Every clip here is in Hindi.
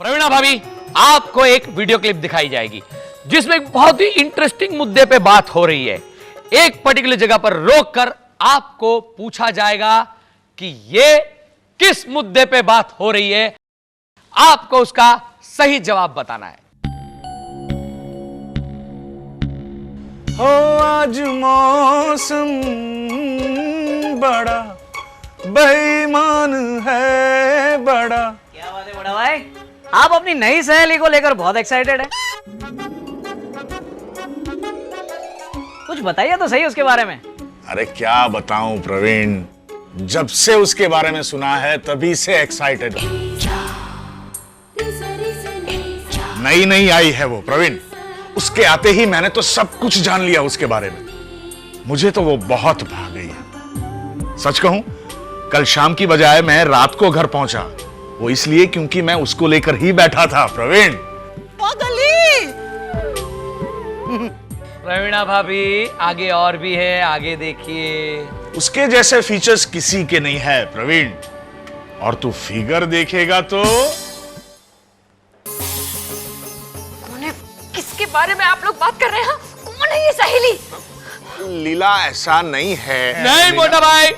प्रवीणा भाभी, आपको एक वीडियो क्लिप दिखाई जाएगी जिसमें एक बहुत ही इंटरेस्टिंग मुद्दे पे बात हो रही है। एक पर्टिकुलर जगह पर रोककर आपको पूछा जाएगा कि ये किस मुद्दे पे बात हो रही है। आपको उसका सही जवाब बताना है। हो आज मौसम बड़ा बेईमान है बड़ा। क्या बात है बड़ा भाई, आप अपनी नई सहेली को लेकर बहुत एक्साइटेड हैं। कुछ बताइए तो सही उसके बारे में। अरे क्या बताऊं प्रवीण, जब से उसके बारे में सुना है तभी से एक्साइटेड हूं। नई नई आई है वो प्रवीण, उसके आते ही मैंने तो सब कुछ जान लिया उसके बारे में। मुझे तो वो बहुत भा गई है। सच कहूं, कल शाम की बजाय मैं रात को घर पहुंचा, वो इसलिए क्योंकि मैं उसको लेकर ही बैठा था। प्रवीण प्रवीणा भाभी, आगे और भी है, आगे देखिए। उसके जैसे फीचर्स किसी के नहीं है प्रवीण, और तू फिगर देखेगा तो। किसके बारे में आप लोग बात कर रहे हैं? कौन है ये सहेली? लीला, ऐसा नहीं है। नहीं मोटा भाई,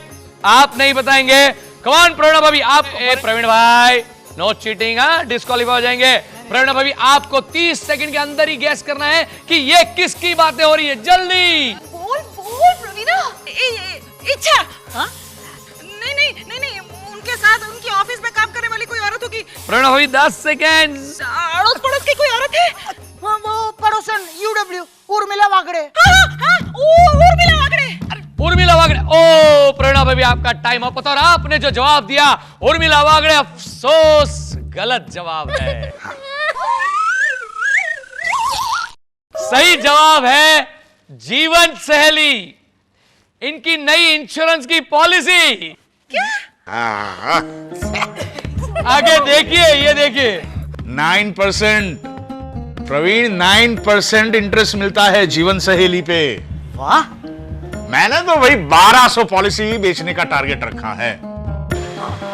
आप नहीं बताएंगे। कौन प्रवीणा भाभी, आप प्रवीण भाई, नो चीटिंग, डिस्क्वालीफाई हो जाएंगे। प्रवीणा भाभी, आपको 30 सेकंड के अंदर ही गैस करना है कि ये किसकी बातें हो रही है। जल्दी बोल बोल प्रवीणा। इच्छा? हाँ? नहीं, उनके साथ उनकी ऑफिस में काम करने वाली कोई औरत होगी। प्रवीणा भाभी 10 सेकंड। अड़ोस पड़ोस की कोई औरत है? वो पड़ोसन UW उर्मिला वागड़े। उर्मिला वागड़े। उर्मिला वागड़े। ओ प्रवीणा भाभी, आपका टाइम अप। और आपने जो जवाब दिया उर्मिला वागड़े, अफसोस गलत जवाब है। सही जवाब है जीवन सहेली, इनकी नई इंश्योरेंस की पॉलिसी। आगे देखिए, ये देखिए 9% प्रवीण, 9% इंटरेस्ट मिलता है जीवन सहेली पे। वाह, मैंने तो वही 1200 पॉलिसी बेचने का टारगेट रखा है।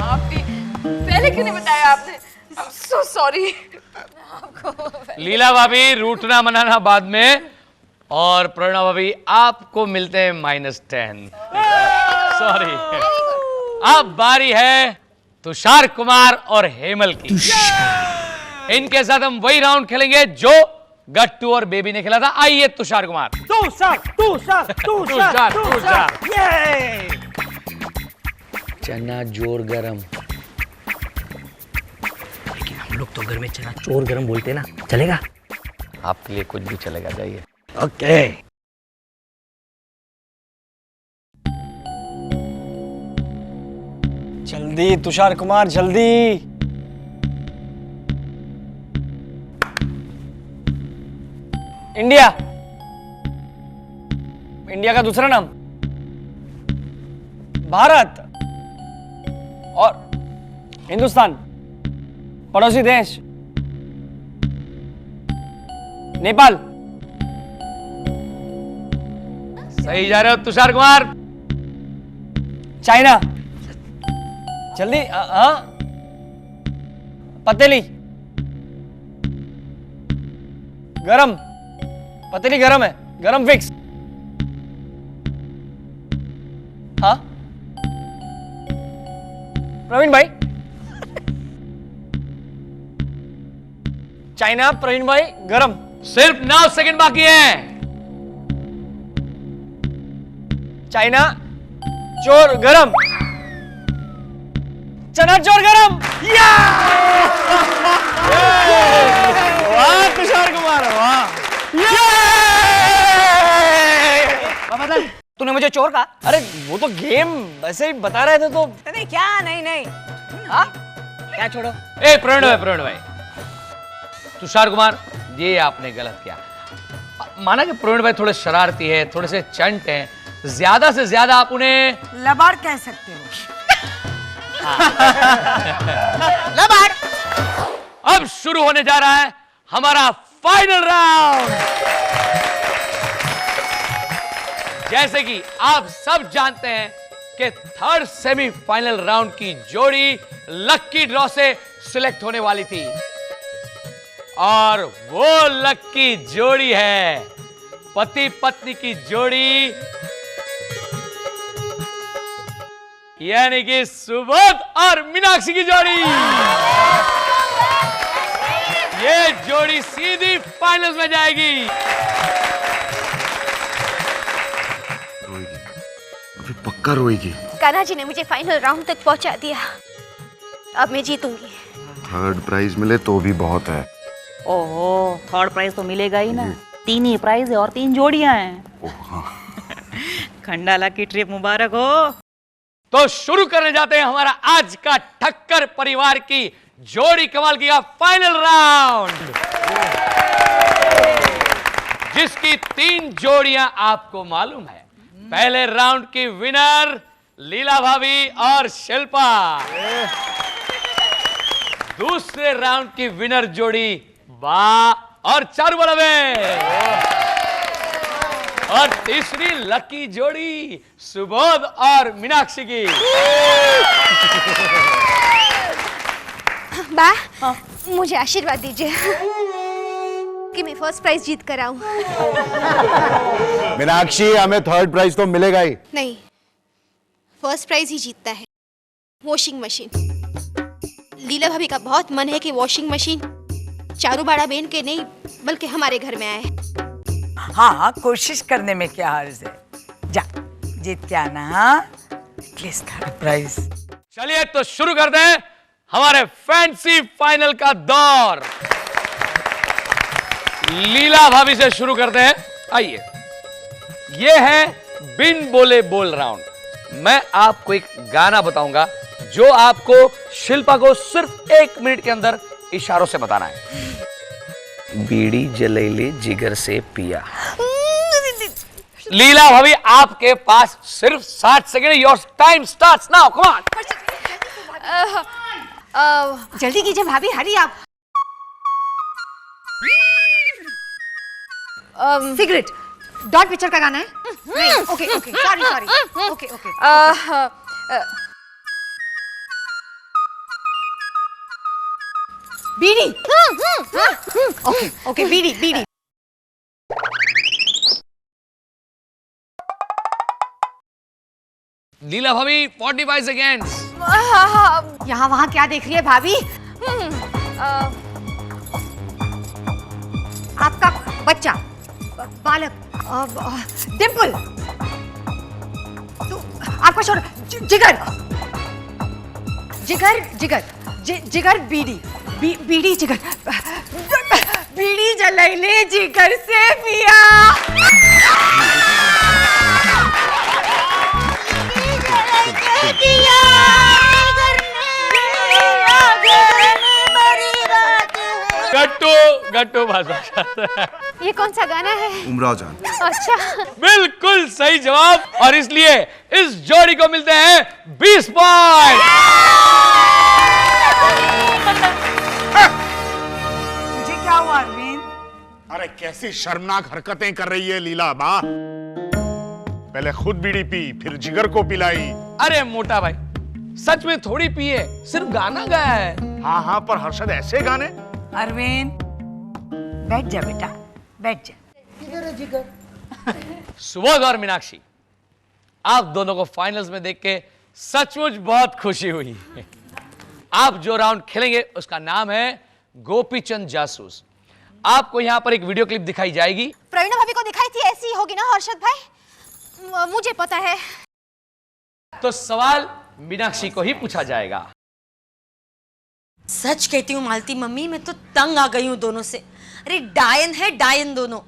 आपने पहले क्यों नहीं बताया आपने? So sorry. लीला भाभी, रूठना मनाना बाद में। और प्रवीणा भाभी, आपको मिलते हैं -10। सॉरी। अब बारी है तुषार कुमार और हेमल की। इनके साथ हम वही राउंड खेलेंगे जो गट्टू और बेबी ने खेला था। आइए तुषार कुमार। तुषार। चना जोर गरम। लेकिन हम लोग तो घर में चना चोर गरम बोलते ना, चलेगा? आपके लिए कुछ भी चलेगा, जाइए। ओके। जल्दी तुषार कुमार, जल्दी। इंडिया। इंडिया का दूसरा नाम भारत और हिंदुस्तान। पड़ोसी देश नेपाल। सही जा रहे हो तुषार कुमार। चाइना। जल्दी। हाँ, पतेली। गरम। पतेली गरम है, गरम फिक्स। हाँ प्रवीण भाई। चाइना, प्रवीण भाई, गरम। सिर्फ 9 सेकंड बाकी है। चाइना, चोर गरम। चना चोर गरम। वाह तुषार कुमार, वाह। तूने मुझे चोर कहा? अरे वो तो गेम वैसे ही बता रहे थे तो। नहीं क्या? नहीं। हाँ, क्या छोड़ो। प्रवीण भाई, तुषार कुमार, ये आपने गलत किया। माना कि प्रवीण भाई थोड़े शरारती है, थोड़े से चंट हैं, ज्यादा से ज्यादा आप उन्हें लबाड़ कह सकते हो। लबाड़। अब शुरू होने जा रहा है हमारा फाइनल राउंड। जैसे कि आप सब जानते हैं कि थर्ड सेमीफाइनल राउंड की जोड़ी लक्की ड्रॉ से सिलेक्ट होने वाली थी। और वो लकी जोड़ी है पति पत्नी की जोड़ी, यानी कि सुबोध और मीनाक्षी की जोड़ी। ये जोड़ी सीधी फाइनल्स में जाएगी। रोएगी, अभी पक्का रोएगी। कान्हा जी ने मुझे फाइनल राउंड तक पहुंचा दिया, अब मैं जीतूंगी। थर्ड प्राइज मिले तो भी बहुत है। ओहो, थर्ड प्राइज तो मिलेगा ही ना, 3 ही प्राइज है और 3 जोड़ियां हैं। खंडाला की ट्रिप मुबारक हो। तो शुरू करने जाते हैं हमारा आज का ठक्कर परिवार की जोड़ी कमाल की का फाइनल राउंड, जिसकी 3 जोड़ियां आपको मालूम है। पहले राउंड की विनर लीला भाभी और शिल्पा, दूसरे राउंड की विनर जोड़ी बा और चारुबाला बहन, और तीसरी लकी जोड़ी सुबोध और मीनाक्षी की। बा, मुझे आशीर्वाद दीजिए कि मैं फर्स्ट प्राइज जीत कर आऊं। मीनाक्षी, हमें थर्ड प्राइज तो मिलेगा ही। नहीं, फर्स्ट प्राइज ही जीतता है, वॉशिंग मशीन। लीला भाभी का बहुत मन है कि वॉशिंग मशीन चारुबाड़ा बहन के नहीं बल्कि हमारे घर में आए। हाँ, कोशिश करने में क्या हर्ज है। जा, जीत के आना, प्लीज थर्ड प्राइज। चलिए तो शुरू करते हैं हमारे फैंसी फाइनल का दौर। लीला भाभी से शुरू करते हैं। आइए, ये है बिन बोले बोल राउंड। मैं आपको एक गाना बताऊंगा जो आपको शिल्पा को सिर्फ 1 मिनट के अंदर इशारों से बताना है। बीड़ी जलेले जिगर से पिया। लीला भाभी, आपके पास सिर्फ 60 second. Your time starts now, come on. जल्दी कीजिए भाभी, हरी आप। सिगरेट डॉट पिक्चर का गाना है। नहीं, okay okay, sorry okay okay. बीड़ी। ओके ओके, बीड़ी बीड़ी। लीला भाभी 45 सेकेंड्स। यहाँ वहाँ क्या देख रही है भाभी? आपका बच्चा, बालक, डिम्पल, आपका छोटा जिगर, जिगर जिगर जिगर, बीड़ी बीड़ी जिगर, बीड़ी जलाइले जिगर से पिया। गट्टू गट्टू भाषा। ये कौन सा गाना है? उमराव जान। अच्छा, बिल्कुल सही जवाब, और इसलिए इस जोड़ी को मिलते हैं 20 पॉइंट। मुझे क्या हुआ अरविंद? अरे कैसी शर्मनाक हरकतें कर रही है लीला बा। पहले खुद बीड़ी पी, फिर जिगर को पिलाई। अरे मोटा भाई, सच में थोड़ी पिए, सिर्फ गाना गाया है। हाँ हाँ, पर हर्षद ऐसे गाने। अरविंद, बैठ जा बेटा, बैठ जा। जिगर है जिगर। सुबोध और मीनाक्षी, आप दोनों को फाइनल्स में देख के सचमुच बहुत खुशी हुई। आप जो राउंड खेलेंगे उसका नाम है गोपीचंद जासूस। आपको यहां पर एक वीडियो क्लिप दिखाई जाएगी। प्रवीणा भाभी को दिखाई थी, ऐसी ही होगी ना हर्षद भाई? मुझे पता है। तो सवाल मीनाक्षी को ही पूछा जाएगा। सच कहती हूँ मालती मम्मी, मैं तो तंग आ गई हूँ दोनों से। अरे डायन है डायन दोनों।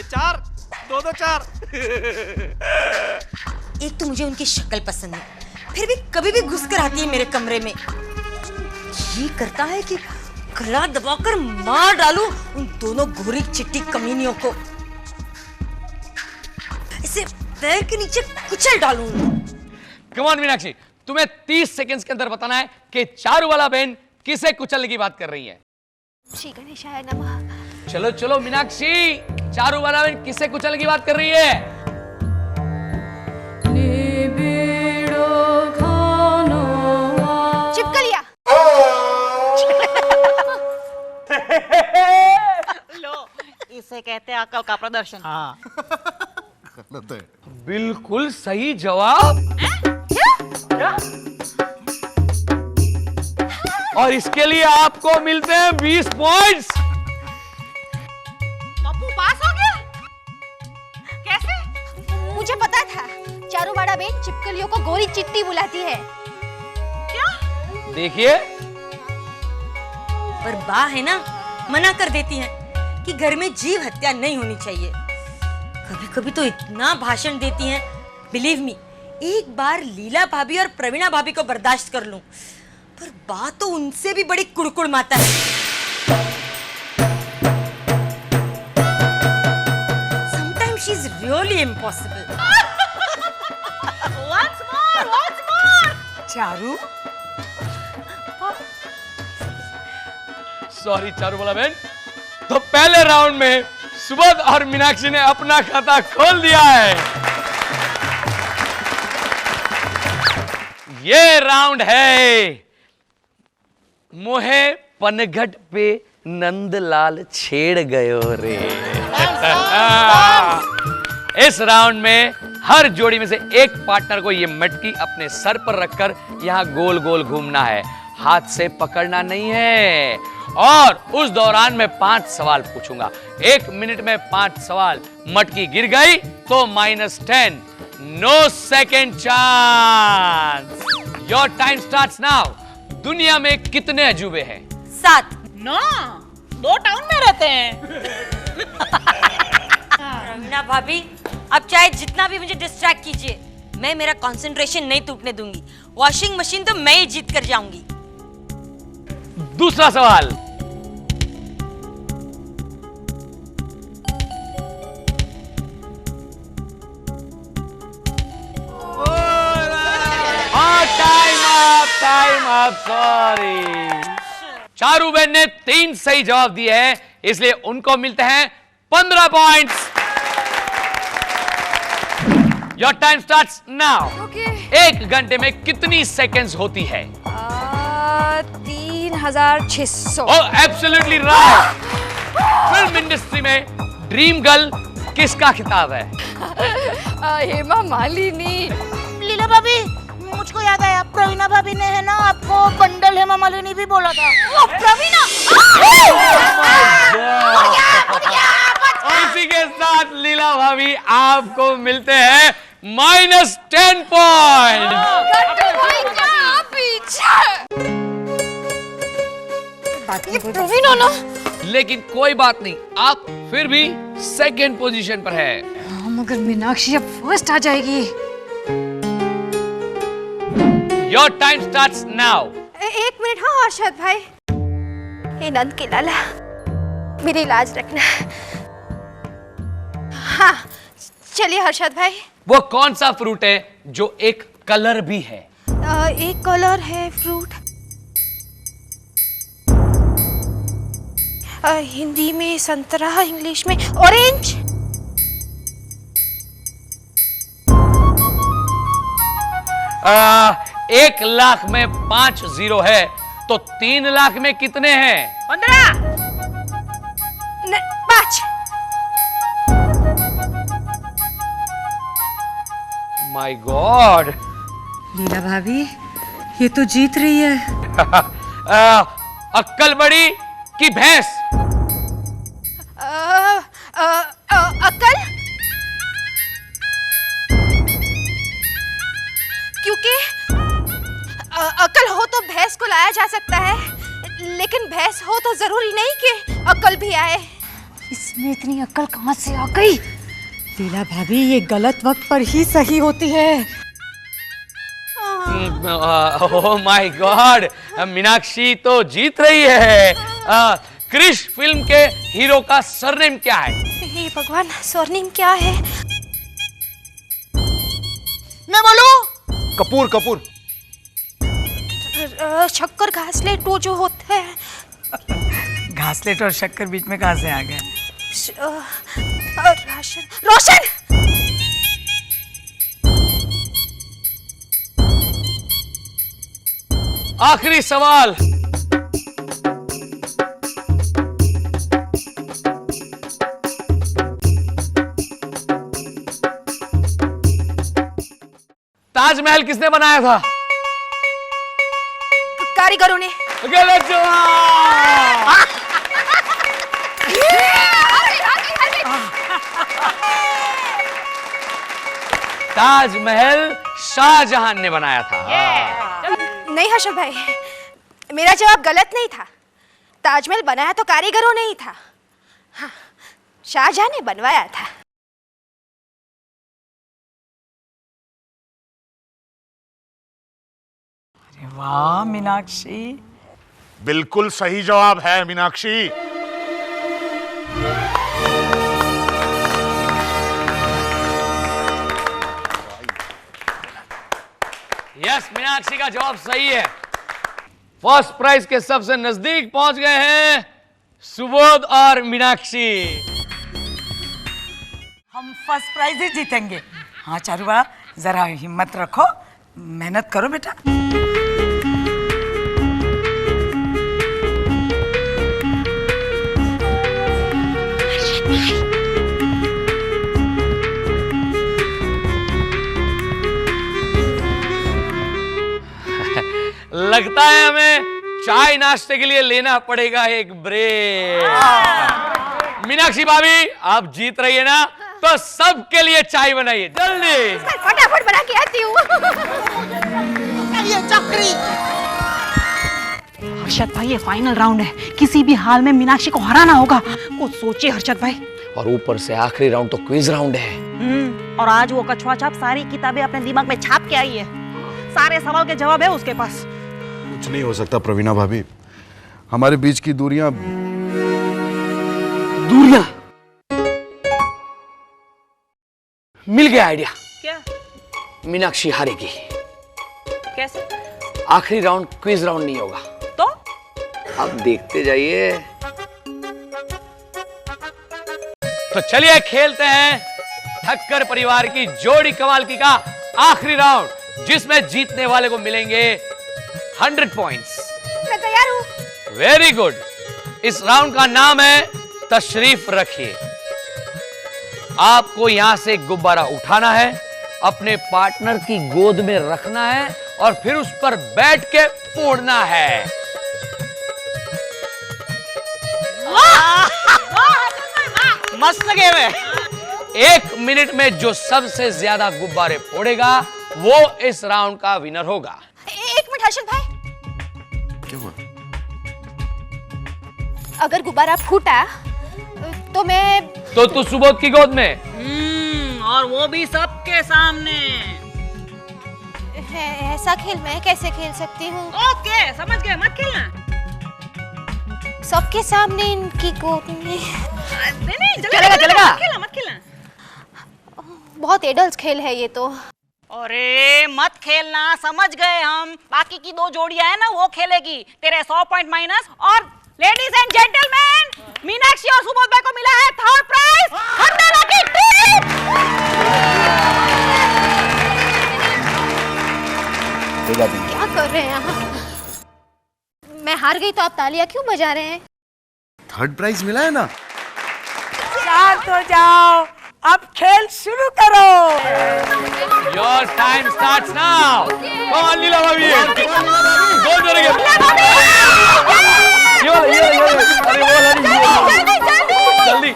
4 2 4। एक तो मुझे उनकी शक्ल पसंद है, फिर भी कभी भी घुस कर आती है मेरे कमरे में। जी करता है कि गला दबाकर मार डालूं उन दोनों घोरी चिट्टी कमीनियों को, इसे पैर के नीचे कुचल डालूं। कम ऑन मीनाक्षी, तुम्हें 30 सेकंड्स के अंदर बताना है कि चारुबाला बहन किसे कुचलने की बात कर रही है। श्री गणेशाय नमः। चलो चलो मीनाक्षी, चारुबाला बहन किसे कुचलने की बात कर रही है? चिपका लिया। इसे कहते हैं अकल का प्रदर्शन। हाँ गलत है। बिल्कुल सही जवाब। क्या? और इसके लिए आपको मिलते हैं 20 पॉइंट्स। पप्पू पास हो गया? कैसे? मुझे पता था, चारू बाड़ा बेन चिपकलियों को गोरी चिट्टी बुलाती है। देखिए, पर बा है ना, मना कर देती हैं कि घर में जीव हत्या नहीं होनी चाहिए। कभी कभी तो इतना भाषण देती हैं, बिलीव मी, एक बार लीला भाभी और प्रवीणा भाभी को बर्दाश्त कर लूं, पर बा तो उनसे भी बड़ी कुड़कुड़ माता है। Sometimes she is really impossible. Once more. Charu sorry Charubala बहन। तो पहले राउंड में सुबोध और मीनाक्षी ने अपना खाता खोल दिया है। ये राउंड है मोहे पनघट पे नंदलाल छेड़ गयो रे। इस राउंड में हर जोड़ी में से एक पार्टनर को ये मटकी अपने सर पर रखकर यहां गोल गोल घूमना है, हाथ से पकड़ना नहीं है। और उस दौरान मैं 5 सवाल पूछूंगा। 1 मिनट में 5 सवाल। मटकी गिर गई तो -10। No second chance. Your time starts now. दुनिया में कितने अजूबे हैं? 7। नो, 2 टाउन में रहते हैं। प्रवीणा भाभी, अब चाहे जितना भी मुझे डिस्ट्रैक्ट कीजिए, मैं मेरा कंसंट्रेशन नहीं टूटने दूंगी। वॉशिंग मशीन तो मैं ही जीत कर जाऊंगी। दूसरा सवाल। Time up. सॉरी, चारू बहन ने 3 सही जवाब दिए हैं, इसलिए उनको मिलते हैं 15 points. Your time starts now. Okay. 1 घंटे में कितनी सेकेंड्स होती है? 3600। ओह, एब्सोल्युटली राइट। फिल्म इंडस्ट्री में ड्रीम गर्ल किसका खिताब है? हेमा मालिनी। लीला भाभी, मुझको याद आया, प्रवीणा भाभी ने है ना आपको बंडल हेमा मालिनी भी बोला था। प्रवीणा। इसी के साथ लीला भाभी आपको मिलते हैं -10 पॉइंट। प्रवीणा ना। लेकिन कोई बात नहीं, आप फिर भी सेकेंड पोजीशन पर है। मगर मीनाक्षी अब फर्स्ट आ जाएगी। Your time starts now. 1 minute. हाँ हर्षद भाई, हे नंद के लाला, मेरी लाज रखना। हाँ चलिए हर्षद भाई। वो कौन सा फ्रूट है जो एक कलर भी है? एक कलर है फ्रूट। हिंदी में संतरा, इंग्लिश में ऑरेंज। आ, 1 लाख में 5 जीरो है, तो 3 लाख में कितने हैं? 15। 5। My God. लीला भाभी, ये तो जीत रही है। अक्कल बड़ी कि भैंस? अक्ल। क्योंकि अक्ल हो तो भैंस को लाया जा सकता है, लेकिन भैंस हो तो जरूरी नहीं कि अक्ल भी आए। इसमें इतनी अक्ल कहाँ से आ गई? लीला भाभी, ये गलत वक्त पर ही सही होती है। ओह माय गॉड, मीनाक्षी तो जीत रही है। क्रिश फिल्म के हीरो का सरनेम क्या है? हे भगवान, सरनेम क्या है? मैं बोलूं? कपूर कपूर। शक्कर घासलेट वो जो होता है। घासलेट और शक्कर बीच में कहां से आ गए? रोशन। आखिरी सवाल। ताजमहल किसने बनाया था? कारीगरों ने। गलत जवाब। ताजमहल शाहजहां ने बनाया था। नहीं हर्षद भाई, मेरा जवाब गलत नहीं था। ताजमहल बनाया तो कारीगरों ने ही था। हाँ, शाहजहां ने बनवाया था। अरे वाह मीनाक्षी, बिल्कुल सही जवाब है मीनाक्षी। यस, मीनाक्षी का जवाब सही है। फर्स्ट प्राइज के सबसे नजदीक पहुंच गए हैं सुबोध और मीनाक्षी। हम फर्स्ट प्राइज ही जीतेंगे। हाँ चारुबा, जरा हिम्मत रखो, मेहनत करो बेटा। लगता है हमें चाय नाश्ते के लिए लेना पड़ेगा एक ब्रेक। मीनाक्षी भाभी, आप जीत रही है ना, तो सबके लिए चाय बनाइए जल्दी। फटाफट बना के आती हूँ। हर्षद भाई, ये फाइनल राउंड है, किसी भी हाल में मीनाक्षी को हराना होगा। कुछ सोचिए हर्षद भाई। और ऊपर से आखिरी राउंड तो क्विज राउंड है। और आज वो कछुआ छाप सारी किताबें अपने दिमाग में छाप के आई है। सारे सवाल के जवाब है उसके पास। कुछ नहीं हो सकता प्रवीणा भाभी, हमारे बीच की दूरियां मिल गया आइडिया। क्या? मीनाक्षी हारेगी। कैसे? आखिरी राउंड क्विज राउंड नहीं होगा। तो अब देखते जाइए। तो चलिए खेलते हैं ठक्कर परिवार की जोड़ी कमाल की का आखिरी राउंड, जिसमें जीतने वाले को मिलेंगे 100 पॉइंट्स। मैं तैयार हूँ। Very good. इस राउंड का नाम है तशरीफ रखिए। आपको यहां से गुब्बारा उठाना है, अपने पार्टनर की गोद में रखना है और फिर उस पर बैठ के फोड़ना है। मस्त लगे हुए। 1 मिनट में जो सबसे ज्यादा गुब्बारे फोड़ेगा वो इस राउंड का विनर होगा। 1 मिनट हर्षद भाई, क्या हुआ? अगर गुब्बारा फूटा तो मैं तो तू सुबोध की गोद में। और वो भी सबके सामने। ऐसा खेल मैं कैसे खेल सकती हूँ? ओके, समझ गए, मत खेलना। सबके सामने इनकी गोद में। नहीं, चलेगा, चलेगा। मत खेलना। बहुत एडल्ट खेल है ये तो। अरे मत खेलना, समझ गए हम। बाकी की 2 जोड़ियां है ना, वो खेलेगी। तेरे 100 पॉइंट माइनस। और लेडीज एंड जेंटलमैन, मीनाक्षी और सुबोध भाई को मिला है 3rd प्राइज, खंडाला की टीम। क्या कर रहे हैं यहाँ? मैं हार गई तो आप तालियां क्यों बजा रहे हैं? 3rd प्राइज मिला है ना? शांत हो जाओ, अब खेल शुरू करो। Your time starts now. Come on, लीला भाभी। दो जने के। ये वाला। अरे वो वाला नहीं, जल्दी।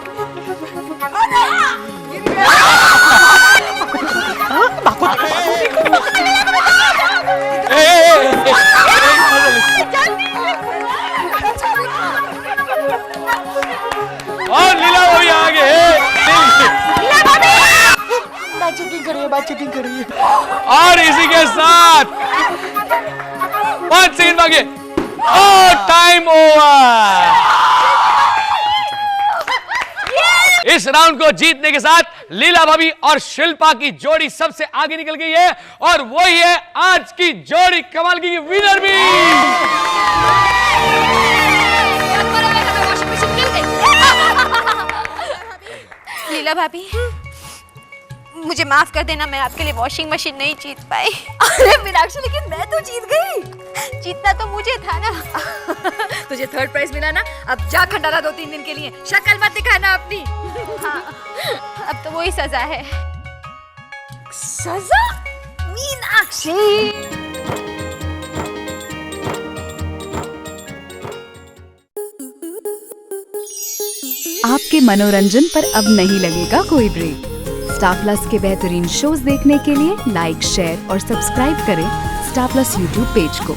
और लीला भाभी आगे। चीटिंग करिए। और इसी के साथ 5 सेकंड बाकी। और टाइम ओवर। इस राउंड को जीतने के साथ लीला भाभी और शिल्पा की जोड़ी सबसे आगे निकल गई है और वही है आज की जोड़ी कमाल की विनर भी। लीला भाभी, मुझे माफ कर देना, मैं आपके लिए वॉशिंग मशीन नहीं जीत पाई। अरे मीनाक्षी, लेकिन मैं तो जीत गई। जीतना तो मुझे था ना। तुझे 3rd प्राइज मिला ना, अब जा खंडाला 2-3 दिन के लिए। शक्ल मत दिखाना अपनी। हाँ, अब तो वही सजा है। सजा? मीनाक्षी। आपके मनोरंजन पर अब नहीं लगेगा कोई ब्रेक। स्टार प्लस के बेहतरीन शोज देखने के लिए लाइक, शेयर और सब्सक्राइब करें स्टार प्लस यूट्यूब पेज को।